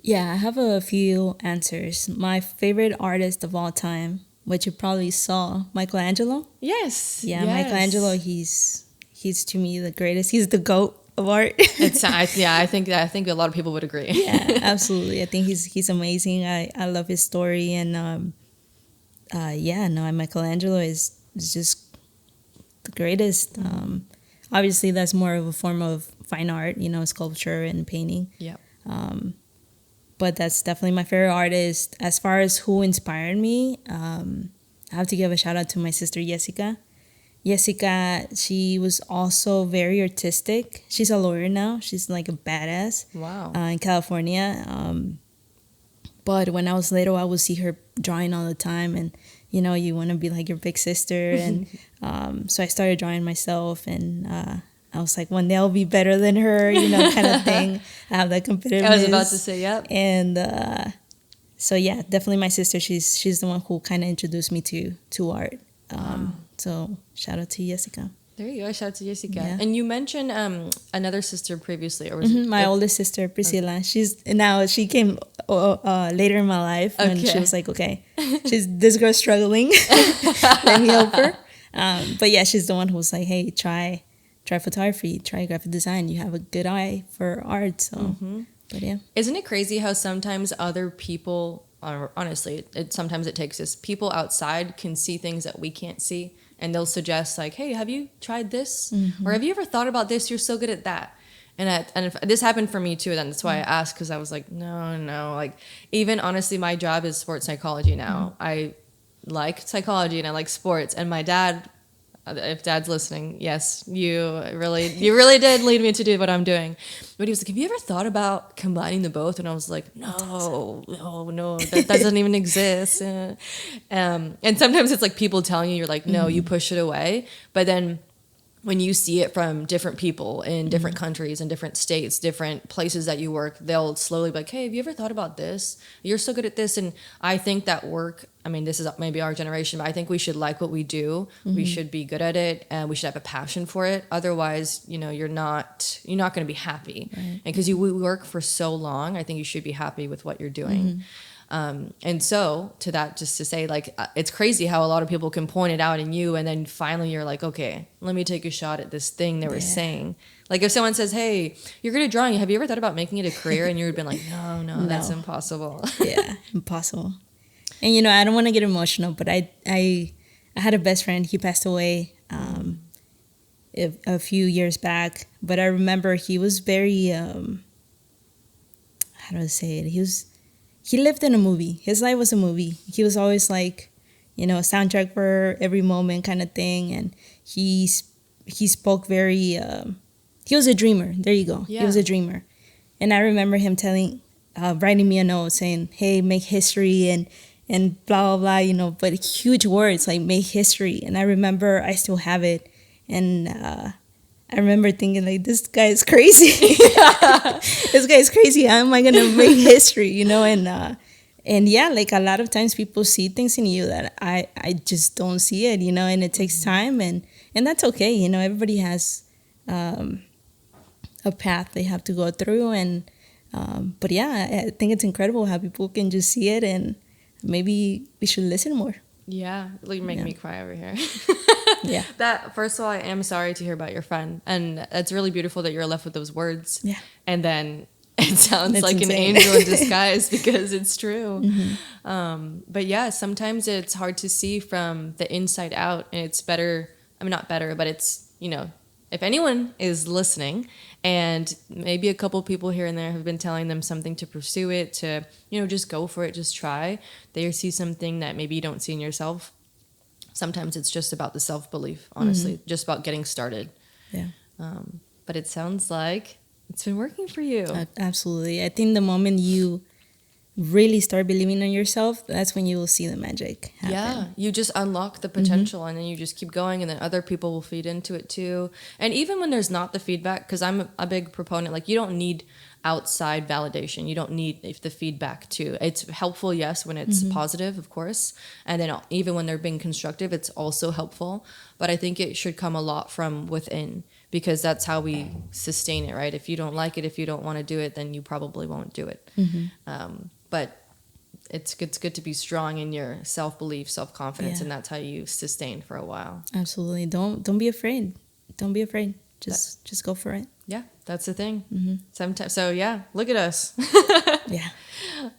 [SPEAKER 2] Yeah, I have a few answers. My favorite artist of all time, which you probably saw, Michelangelo.
[SPEAKER 1] Yes.
[SPEAKER 2] Yeah, yes. Michelangelo, he's to me the greatest. He's the GOAT of art.
[SPEAKER 1] I think a lot of people would agree.
[SPEAKER 2] Yeah, absolutely. I think he's amazing. I love his story, and Michelangelo is just the greatest. Obviously, that's more of a form of fine art, you know, sculpture and painting.
[SPEAKER 1] Yeah.
[SPEAKER 2] But that's definitely my favorite artist. As far as who inspired me, I have to give a shout out to my sister Jessica. Jessica, she was also very artistic. She's a lawyer now. She's like a badass.
[SPEAKER 1] Wow.
[SPEAKER 2] In California. But when I was little, I would see her drawing all the time, and you know, you want to be like your big sister, and so I started drawing myself, and I was like, one day I'll be better than her, you know, kind of thing. I have that competitiveness.
[SPEAKER 1] I was about to say, yep.
[SPEAKER 2] And so yeah, definitely my sister. She's the one who kind of introduced me to art. So shout out to Jessica.
[SPEAKER 1] There you go. Shout out to Jessica.
[SPEAKER 2] Yeah.
[SPEAKER 1] And you mentioned another sister previously, or was it
[SPEAKER 2] my oldest sister, Priscilla? Okay. She came later in my life when she was like, okay, this girl's struggling. Let me help her. But yeah, she's the one who was like, hey, try photography, try graphic design. You have a good eye for art. So, but yeah.
[SPEAKER 1] Isn't it crazy how sometimes other people, or honestly, sometimes it takes us, people outside can see things that we can't see. And they'll suggest like, hey, have you tried this? Or have you ever thought about this? You're so good at that. And if this happened for me too, then that's why I asked, because I was like, no. Like, even honestly, my job is sports psychology now. I like psychology and I like sports. And my dad, if Dad's listening, yes, you really did lead me to do what I'm doing. But he was like, have you ever thought about combining the both? And I was like, no, that doesn't even exist. And sometimes it's like people telling you, you're like, no, you push it away. But then when you see it from different people in different countries and different states, different places that you work, they'll slowly be like, hey, have you ever thought about this? You're so good at this. And I think that work, I mean, this is maybe our generation, but I think we should like what we do. We should be good at it, and we should have a passion for it. Otherwise, you're not going to be happy. Right. And because you work for so long, I think you should be happy with what you're doing. And so to that, just to say, like, it's crazy how a lot of people can point it out in you, and then finally you're like, okay, let me take a shot at this thing they were saying. Like if someone says, hey, you're good at drawing, have you ever thought about making it a career? And you would have been like, no, that's impossible.
[SPEAKER 2] Yeah, impossible. And I don't want to get emotional, but I had a best friend. He passed away a few years back, but I remember he was very how do I say it? He lived in a movie. His life was a movie. He was always like, a soundtrack for every moment kind of thing. And he spoke very, he was a dreamer. There you go. Yeah. He was a dreamer. And I remember him writing me a note saying, hey, make history and blah, blah, blah, but huge words like make history. And I remember I still have it. And I remember thinking, like, this guy is crazy. This guy is crazy. How am I going to make history, And yeah, like a lot of times people see things in you that I just don't see it, and it takes time. And that's okay. Everybody has a path they have to go through. And but yeah, I think it's incredible how people can just see it, and maybe we should listen more.
[SPEAKER 1] Yeah, you make me cry over here.
[SPEAKER 2] Yeah.
[SPEAKER 1] That, first of all, I am sorry to hear about your friend. And it's really beautiful that you're left with those words. Yeah. And then it sounds like insane. An angel in disguise because it's true. But yeah, sometimes it's hard to see from the inside out. And it's better, not better, but it's, if anyone is listening and maybe a couple people here and there have been telling them something to pursue it, to, just go for it, just try. They see something that maybe you don't see in yourself. Sometimes it's just about the self-belief, honestly, just about getting started. Yeah. But it sounds like it's been working for you.
[SPEAKER 2] Absolutely. I think the moment you really start believing in yourself, that's when you will see the magic happen.
[SPEAKER 1] Yeah, you just unlock the potential and then you just keep going, and then other people will feed into it too. And even when there's not the feedback, because I'm a big proponent, like you don't need outside validation. You don't need the feedback too. It's helpful, yes, when it's positive, of course. And then even when they're being constructive, it's also helpful. But I think it should come a lot from within, because that's how we sustain it, right? If you don't like it, if you don't want to do it, then you probably won't do it. But it's good to be strong in your self-belief, self-confidence, and that's how you sustain for a while.
[SPEAKER 2] Absolutely. Don't be afraid. Don't be afraid. Just go for it.
[SPEAKER 1] Yeah, that's the thing. Sometimes, so yeah, look at us.
[SPEAKER 2] Yeah.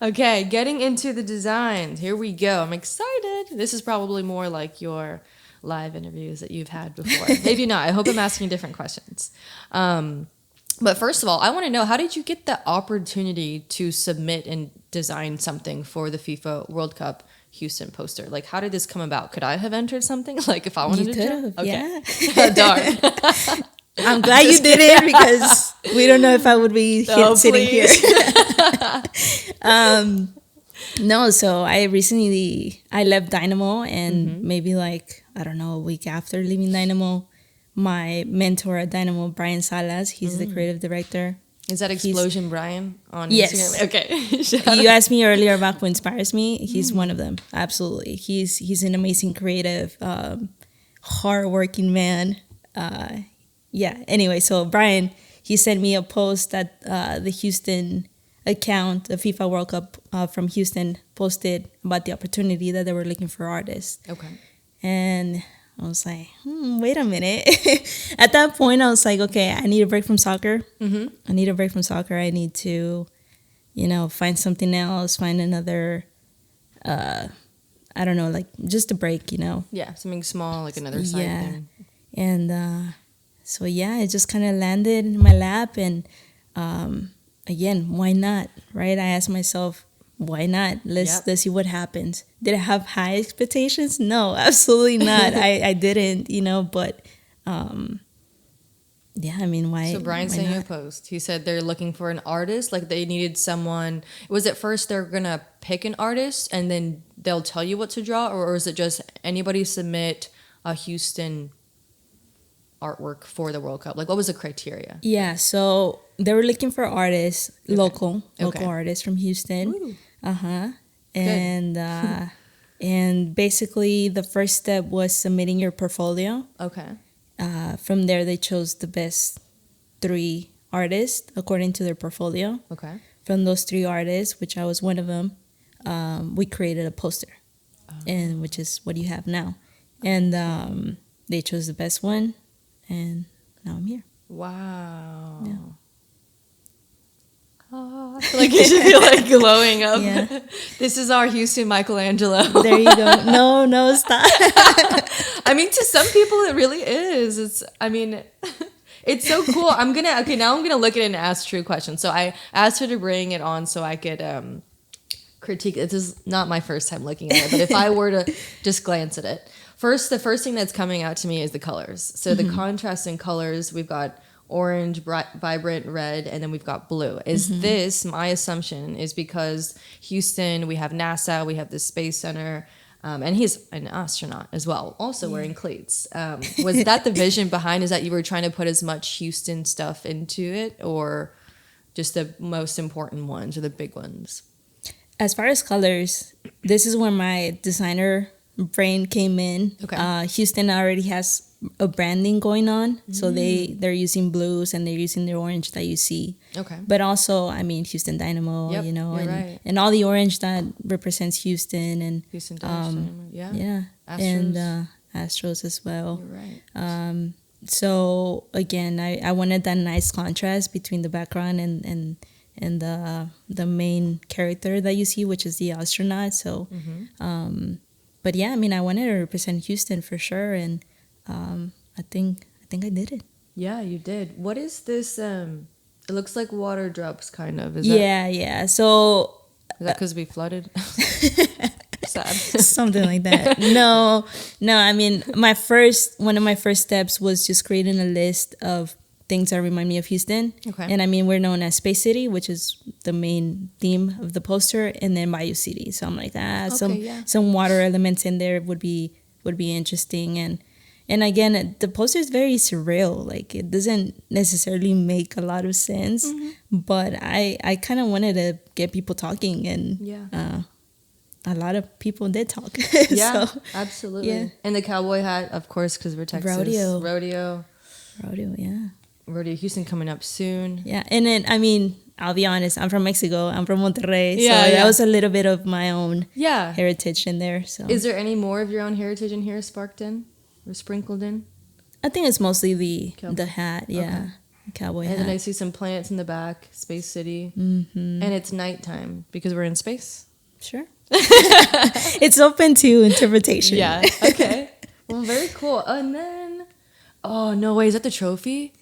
[SPEAKER 1] Okay, getting into the designs. Here we go. I'm excited. This is probably more like your live interviews that you've had before. Maybe not. I hope I'm asking different questions. But first of all, I want to know, how did you get the opportunity to submit and design something for the FIFA World Cup Houston poster? Like, how did this come about? Could I have entered something? Like, if I wanted to?
[SPEAKER 2] Okay.
[SPEAKER 1] Yeah. Darn.
[SPEAKER 2] I'm glad you did it, because we don't know if I would be sitting here. No, so I left Dynamo, and maybe like, I don't know, a week after leaving Dynamo, my mentor at Dynamo, Brian Salas, he's the creative director.
[SPEAKER 1] Is that Explosion Brian on
[SPEAKER 2] Yes.
[SPEAKER 1] Instagram? Okay.
[SPEAKER 2] You asked me earlier about who inspires me. He's one of them. Absolutely. He's an amazing creative, hardworking man. Yeah. Anyway, so Brian, he sent me a post that the Houston account, the FIFA World Cup from Houston, posted about the opportunity that they were looking for artists. Okay. And I was like, wait a minute. At that point, I was like, okay, I need a break from soccer. I need a break from soccer. I need to, find something else, find another, I don't know, like just a break,
[SPEAKER 1] Yeah, something small, like another side thing.
[SPEAKER 2] And so, yeah, it just kind of landed in my lap. And again, why not, right? I asked myself, why not? Let's see what happens. Did I have high expectations? No, absolutely not. I didn't, but yeah, I mean, why?
[SPEAKER 1] So Brian sent you a post. He said they're looking for an artist. Like they needed someone. Was it first they're gonna pick an artist and then they'll tell you what to draw, or is it just anybody submit a Houston artwork for the World Cup? Like what was the criteria?
[SPEAKER 2] Yeah, so they were looking for artists, local artists from Houston. And basically the first step was submitting your portfolio.
[SPEAKER 1] Okay.
[SPEAKER 2] From there, they chose the best 3 artists according to their portfolio.
[SPEAKER 1] Okay.
[SPEAKER 2] From those 3 artists, which I was one of them, we created a poster, and which is what you have now. And they chose the best one, and now I'm here.
[SPEAKER 1] Wow. Yeah. Like you should be like glowing up. Yeah. This is our Houston Michelangelo.
[SPEAKER 2] There you go. No, stop.
[SPEAKER 1] I mean, to some people it really is. It's so cool. Now I'm gonna look at it and ask true questions. So I asked her to bring it on so I could critique. This is not my first time looking at it, but if I were to just glance at it, the first thing that's coming out to me is the colors. So the contrast in colors, we've got orange, bright, vibrant red, and then we've got blue. This, my assumption, is because Houston, we have NASA, we have the Space Center, and he's an astronaut as well, also wearing cleats. Was that the vision behind? Is that you were trying to put as much Houston stuff into it, or just the most important ones or the big ones?
[SPEAKER 2] As far as colors, this is where my designer brain came in.
[SPEAKER 1] Okay.
[SPEAKER 2] Houston already has a branding going on, so they're using blues and they're using the orange that you see.
[SPEAKER 1] Okay.
[SPEAKER 2] But also, I mean, Houston Dynamo, and all the orange that represents Houston and
[SPEAKER 1] Houston Dynamo,
[SPEAKER 2] yeah,
[SPEAKER 1] Astros.
[SPEAKER 2] And Astros as well.
[SPEAKER 1] You're right.
[SPEAKER 2] So again, I wanted that nice contrast between the background and the main character that you see, which is the astronaut. So, but yeah, I mean, I wanted to represent Houston for sure, and I think I did it.
[SPEAKER 1] Yeah, you did. What is this? It looks like water drops, kind of.
[SPEAKER 2] Yeah. So
[SPEAKER 1] is that because we flooded? Sad.
[SPEAKER 2] Something like that. No. I mean, one of my first steps was just creating a list of things that remind me of Houston.
[SPEAKER 1] Okay.
[SPEAKER 2] And I mean, we're known as Space City, which is the main theme of the poster, and then Bayou City. So I'm like, some water elements in there would be interesting. And again, the poster is very surreal. Like, it doesn't necessarily make a lot of sense, but I kind of wanted to get people talking, and a lot of people did talk.
[SPEAKER 1] Yeah, so, absolutely. Yeah. And the cowboy hat, of course, because we're Texas. Rodeo, yeah. Rodeo Houston coming up soon.
[SPEAKER 2] Yeah, and then, I mean, I'll be honest, I'm from Mexico. I'm from Monterrey. So that was a little bit of my own heritage in there. So,
[SPEAKER 1] is there any more of your own heritage in here sparked in or sprinkled in?
[SPEAKER 2] I think it's mostly the hat, the cowboy hat.
[SPEAKER 1] And then I see some plants in the back, Space City. And it's nighttime because we're in space.
[SPEAKER 2] Sure. It's open to interpretation.
[SPEAKER 1] Yeah, okay. Well, very cool. And then, oh, no way, is that the trophy?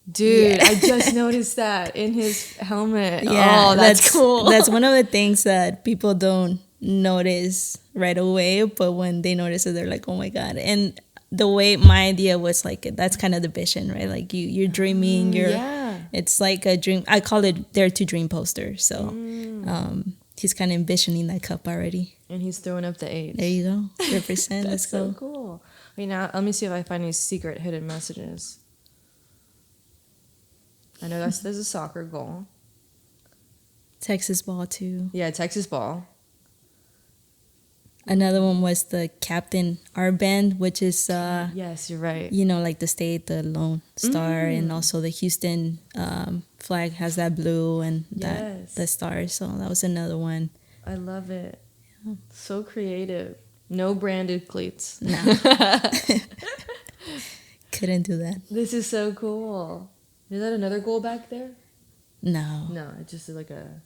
[SPEAKER 1] Dude, I just noticed that in his helmet. Yeah, that's cool.
[SPEAKER 2] That's one of the things that people don't notice right away, but when they notice it, they're like, oh my God. And the way my idea was, like, that's kind of the vision, right? Like, you're dreaming. It's like a dream. I call it Dare to Dream poster. So he's kind of envisioning that cup already.
[SPEAKER 1] And he's throwing up the H.
[SPEAKER 2] There you go. Represent. Let's go.
[SPEAKER 1] So cool. Wait, now let me see if I find any secret hidden messages. I know there's a soccer goal.
[SPEAKER 2] Texas ball too.
[SPEAKER 1] Yeah, Texas ball.
[SPEAKER 2] Another one was the Captain Armband, which is
[SPEAKER 1] yes, you're right.
[SPEAKER 2] Like the state, the Lone Star, and also the Houston flag has that blue and the stars. So that was another one.
[SPEAKER 1] I love it. Yeah. So creative. No branded cleats.
[SPEAKER 2] No. Couldn't do that.
[SPEAKER 1] This is so cool. Is that another goal back there?
[SPEAKER 2] No.
[SPEAKER 1] No, it's just like a...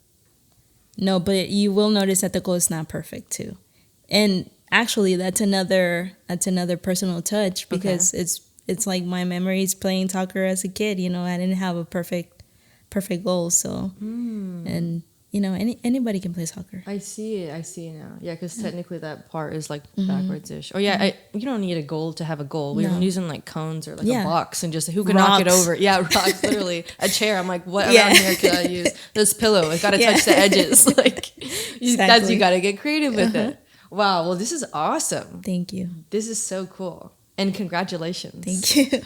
[SPEAKER 2] No, but you will notice that the goal is not perfect too. And actually, that's another personal touch, because it's like my memories playing soccer as a kid. I didn't have a perfect goal, so and anybody can play soccer.
[SPEAKER 1] I see it now. Yeah, because technically that part is like backwards-ish. Oh yeah, you don't need a goal to have a goal. We're using like cones or like a box and just who can knock it over. Yeah, rocks, literally. A chair. I'm like, what around here could I use? This pillow. It's got to touch the edges. Like, you got to get creative with it. Wow. Well, this is awesome.
[SPEAKER 2] Thank you.
[SPEAKER 1] This is so cool. And congratulations.
[SPEAKER 2] Thank you.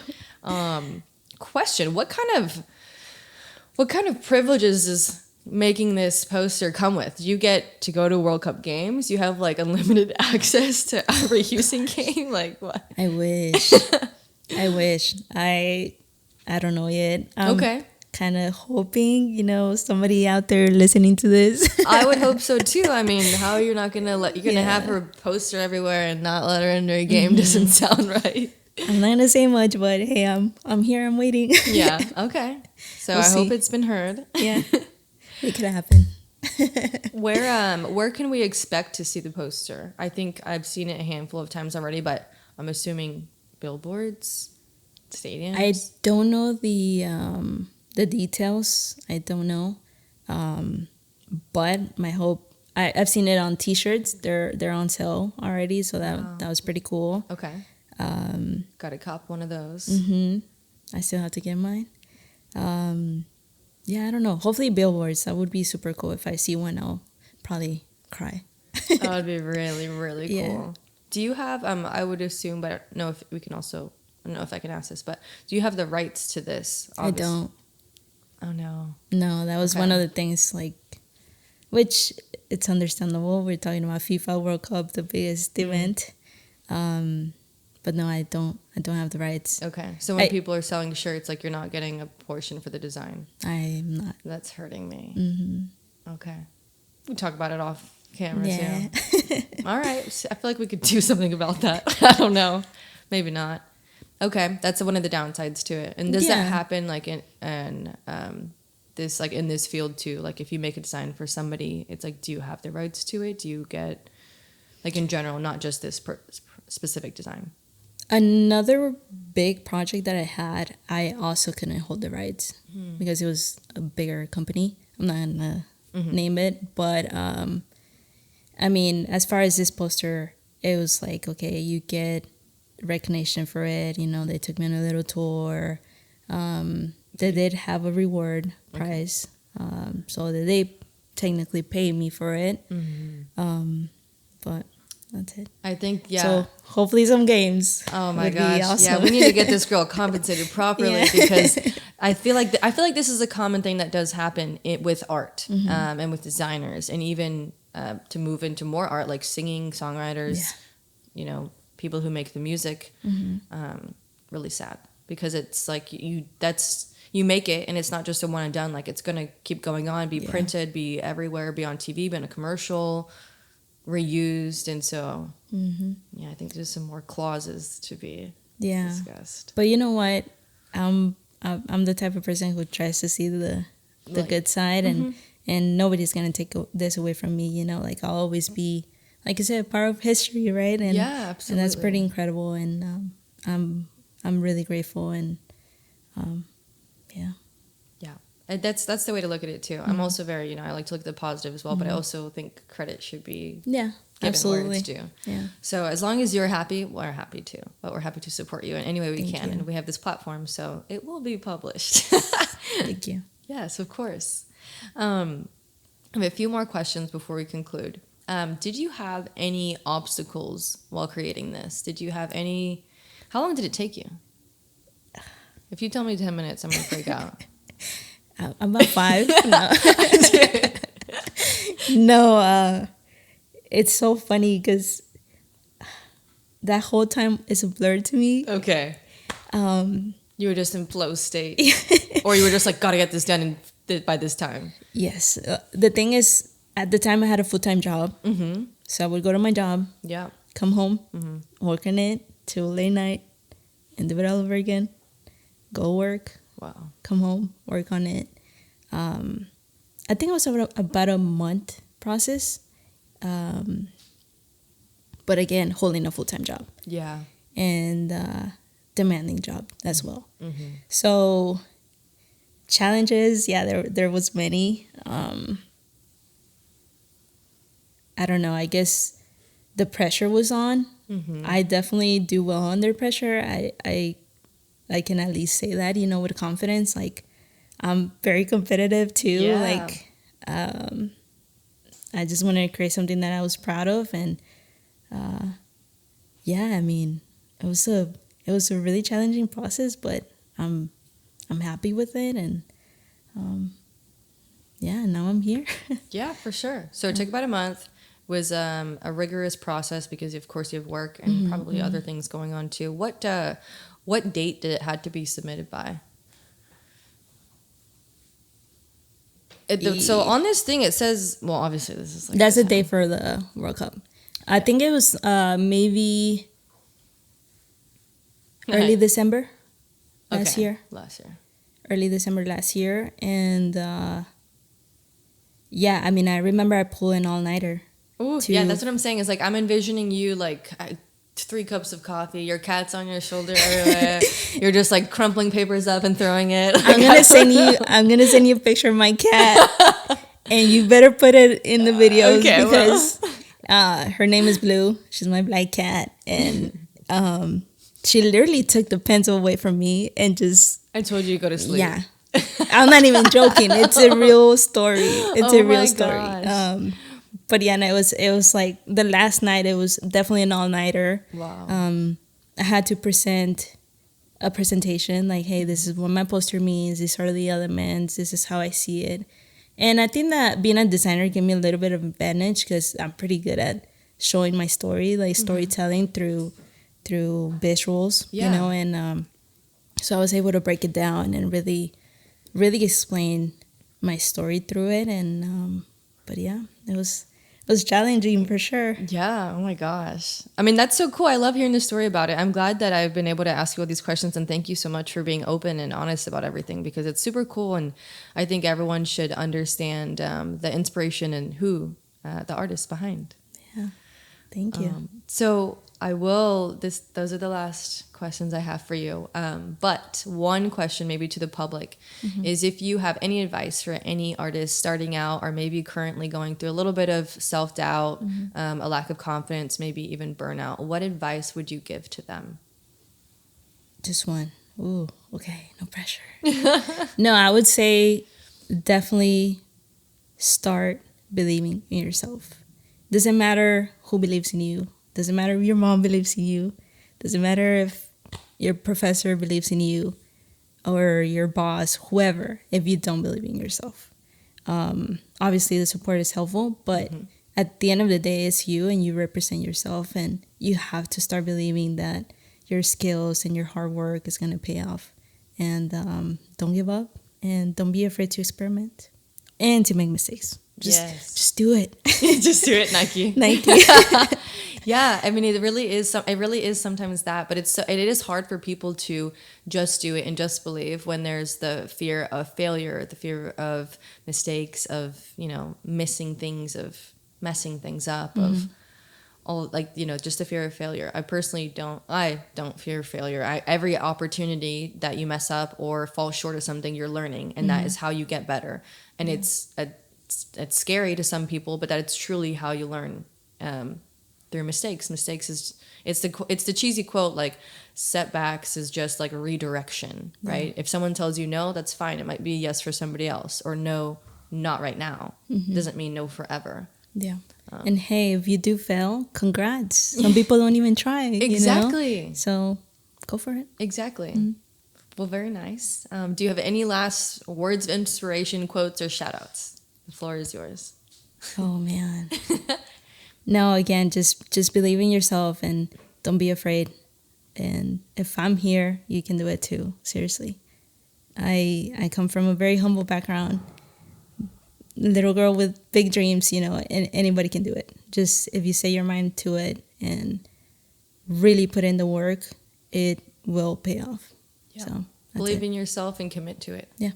[SPEAKER 1] Question: What kind of privileges does making this poster come with? You get to go to World Cup games. You have like unlimited access to every Houston game. Like what?
[SPEAKER 2] I wish. I don't know yet.
[SPEAKER 1] Okay.
[SPEAKER 2] Kind of hoping, somebody out there listening to this.
[SPEAKER 1] I would hope so too. I mean, how are you not gonna have her poster everywhere and not let her into a game? Doesn't sound right.
[SPEAKER 2] I'm not gonna say much, but hey, I'm here. I'm waiting.
[SPEAKER 1] Yeah. Okay. So I hope it's been heard.
[SPEAKER 2] Yeah. It could happen.
[SPEAKER 1] Where can we expect to see the poster? I think I've seen it a handful of times already, but I'm assuming billboards, stadiums.
[SPEAKER 2] I don't know the details. I don't know, but my hope. I've seen it on T-shirts. They're on sale already, so that was pretty cool.
[SPEAKER 1] Okay. Got to cop one of those.
[SPEAKER 2] I still have to get mine. Yeah, I don't know. Hopefully billboards. That would be super cool. If I see one, I'll probably cry.
[SPEAKER 1] That would be really, really cool. Do you have, I would assume, but I don't know if we can also, I don't know if I can ask this, but do you have the rights to this?
[SPEAKER 2] Obviously? I don't.
[SPEAKER 1] Oh, no.
[SPEAKER 2] No, that was one of the things, which it's understandable. We're talking about FIFA World Cup, the biggest event. But no, I don't have the rights.
[SPEAKER 1] Okay. So when people are selling shirts, like you're not getting a portion for the design.
[SPEAKER 2] I'm not.
[SPEAKER 1] That's hurting me. Okay. We talk about it off camera too. All right. I feel like we could do something about that. I don't know. Maybe not. Okay. That's one of the downsides to it. And does that happen like in this, like in this field too? Like if you make a design for somebody, it's like, do you have the rights to it? Do you get, like in general, not just this specific design?
[SPEAKER 2] Another big project that I had, I also couldn't hold the rights because it was a bigger company. I'm not gonna name it, but I mean, as far as this poster, it was like, okay, you get recognition for it. They took me on a little tour. They did have a reward prize, so they technically paid me for it. But that's it.
[SPEAKER 1] I think,
[SPEAKER 2] So hopefully some games.
[SPEAKER 1] Oh my gosh. Awesome. Yeah, we need to get this girl compensated properly because I feel like this is a common thing that does happen with art and with designers, and even to move into more art like singing, songwriters, people who make the music. Really sad because it's like you make it and it's not just a one and done. Like it's gonna keep going on, be printed, be everywhere, be on TV, be in a commercial, reused, and so I think there's some more clauses to be discussed.
[SPEAKER 2] But you know what, I'm the type of person who tries to see the good side, and nobody's gonna take this away from me. Like I'll always be, like I said, part of history, right? And
[SPEAKER 1] absolutely.
[SPEAKER 2] And that's pretty incredible, and I'm really grateful, and
[SPEAKER 1] that's the way to look at it too. I'm also very, I like to look at the positive as well, but I also think credit should be given
[SPEAKER 2] absolutely
[SPEAKER 1] where it's due.
[SPEAKER 2] Yeah.
[SPEAKER 1] So as long as you're happy, we're happy too. But we're happy to support you in any way we can, and we have this platform, so it will be published.
[SPEAKER 2] Thank you.
[SPEAKER 1] Yes, of course. I have a few more questions before we conclude. Did you have any obstacles while creating this? Did you have any? How long did it take you? If you tell me 10 minutes, I'm gonna freak out.
[SPEAKER 2] About 5. No, it's so funny because that whole time is a blur to me.
[SPEAKER 1] Okay. You were just in flow state, or you were just like, gotta get this done by this time.
[SPEAKER 2] Yes. The thing is, at the time I had a full-time job, so I would go to my job, come home, work on it till late night, and do it all over again. Go work.
[SPEAKER 1] Wow.
[SPEAKER 2] Come home, work on it. I think it was about a month process. But again, holding a full-time job.
[SPEAKER 1] Yeah.
[SPEAKER 2] And demanding job as well. So challenges, there was many. I don't know, I guess the pressure was on. I definitely do well under pressure. I can at least say that, with confidence. Like, I'm very competitive too.
[SPEAKER 1] Yeah.
[SPEAKER 2] Like, I just wanted to create something that I was proud of, and I mean, it was a really challenging process, but I'm happy with it, and now I'm here.
[SPEAKER 1] Yeah, for sure. So it took about a month. Was a rigorous process because of course you have work and probably other things going on too. What date did it had to be submitted by? So on this thing it says, well, obviously this is like
[SPEAKER 2] that's the day for the World Cup. I think it was maybe early December last year. Early December last year, and I mean, I remember I pulled an all-nighter.
[SPEAKER 1] Oh, yeah, that's what I'm saying. Is like I'm envisioning you like 3 cups of coffee, your cat's on your shoulder everywhere. You're just like crumpling papers up and throwing it.
[SPEAKER 2] I'm gonna send you a picture of my cat, and you better put it in the videos because her name is Blue. She's my black cat, and she literally took the pencil away from me and just.
[SPEAKER 1] I told you to go to sleep.
[SPEAKER 2] Yeah, I'm not even joking. It's a real story. It's a real story.
[SPEAKER 1] Gosh.
[SPEAKER 2] But yeah, and it was like the last night. It was definitely an all-nighter.
[SPEAKER 1] Wow.
[SPEAKER 2] I had to present a presentation like, hey, this is what my poster means. These are the elements. This is how I see it. And I think that being a designer gave me a little bit of advantage because I'm pretty good at showing my story, like storytelling through visuals, and so I was able to break it down and really, really explain my story through it. And but yeah, it was challenging for sure.
[SPEAKER 1] Yeah. Oh my gosh. I mean, that's so cool. I love hearing the story about it. I'm glad that I've been able to ask you all these questions, and thank you so much for being open and honest about everything because it's super cool. And I think everyone should understand the inspiration and who the artist behind.
[SPEAKER 2] Yeah. Thank you.
[SPEAKER 1] So I will, those are the last questions I have for you. But one question maybe to the public is if you have any advice for any artist starting out or maybe currently going through a little bit of self-doubt, a lack of confidence, maybe even burnout, what advice would you give to them?
[SPEAKER 2] Just one. Ooh, okay, no pressure. No, I would say definitely start believing in yourself. Doesn't matter who believes in you. Doesn't matter if your mom believes in you. Doesn't matter if your professor believes in you or your boss, whoever, if you don't believe in yourself. Obviously, the support is helpful, but at the end of the day, it's you and you represent yourself, and you have to start believing that your skills and your hard work is going to pay off. And don't give up, and don't be afraid to experiment and to make mistakes. Just do it.
[SPEAKER 1] Just do it, Nike.
[SPEAKER 2] Nike.
[SPEAKER 1] Yeah, I mean, it really is sometimes that, but it is hard for people to just do it and just believe when there's the fear of failure, the fear of mistakes, of, missing things, of messing things up, of all, like, just the fear of failure. I personally don't fear failure. Every opportunity that you mess up or fall short of something, you're learning, and that is how you get better. And it's scary to some people, but that it's truly how you learn through mistakes. Mistakes it's the cheesy quote, like setbacks is just like a redirection, right? If someone tells you no, that's fine. It might be yes for somebody else, or no, not right now. Doesn't mean no forever.
[SPEAKER 2] Yeah. And hey, if you do fail, congrats. Some people don't even try.
[SPEAKER 1] Exactly.
[SPEAKER 2] So go for it.
[SPEAKER 1] Exactly. Well, very nice. Do you have any last words of inspiration, quotes, or shout outs? The floor is yours.
[SPEAKER 2] Oh, man. No, again, just believe in yourself and don't be afraid. And if I'm here, you can do it too. Seriously. I come from a very humble background. Little girl with big dreams, and anybody can do it. Just if you set your mind to it and really put in the work, it will pay off. Yeah. So
[SPEAKER 1] believe in yourself and commit to it.
[SPEAKER 2] Yeah.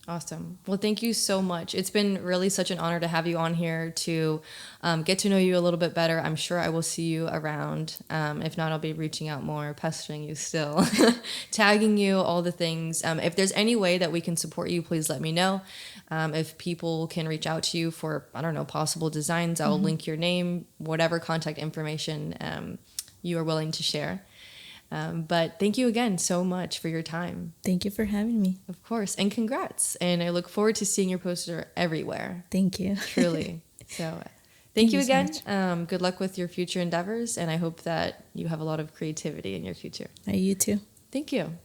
[SPEAKER 1] Awesome. Well, thank you so much. It's been really such an honor to have you on here to get to know you a little bit better. I'm sure I will see you around. If not, I'll be reaching out more, pestering you still, tagging you, all the things. If there's any way that we can support you, please let me know. If people can reach out to you for, I don't know, possible designs, I'll link your name, whatever contact information you are willing to share. But thank you again so much for your time.
[SPEAKER 2] Thank you for having me.
[SPEAKER 1] Of course. And congrats. And I look forward to seeing your poster everywhere.
[SPEAKER 2] Thank you.
[SPEAKER 1] Truly. So thank you again.
[SPEAKER 2] So
[SPEAKER 1] good luck with your future endeavors. And I hope that you have a lot of creativity in your future.
[SPEAKER 2] You too.
[SPEAKER 1] Thank you.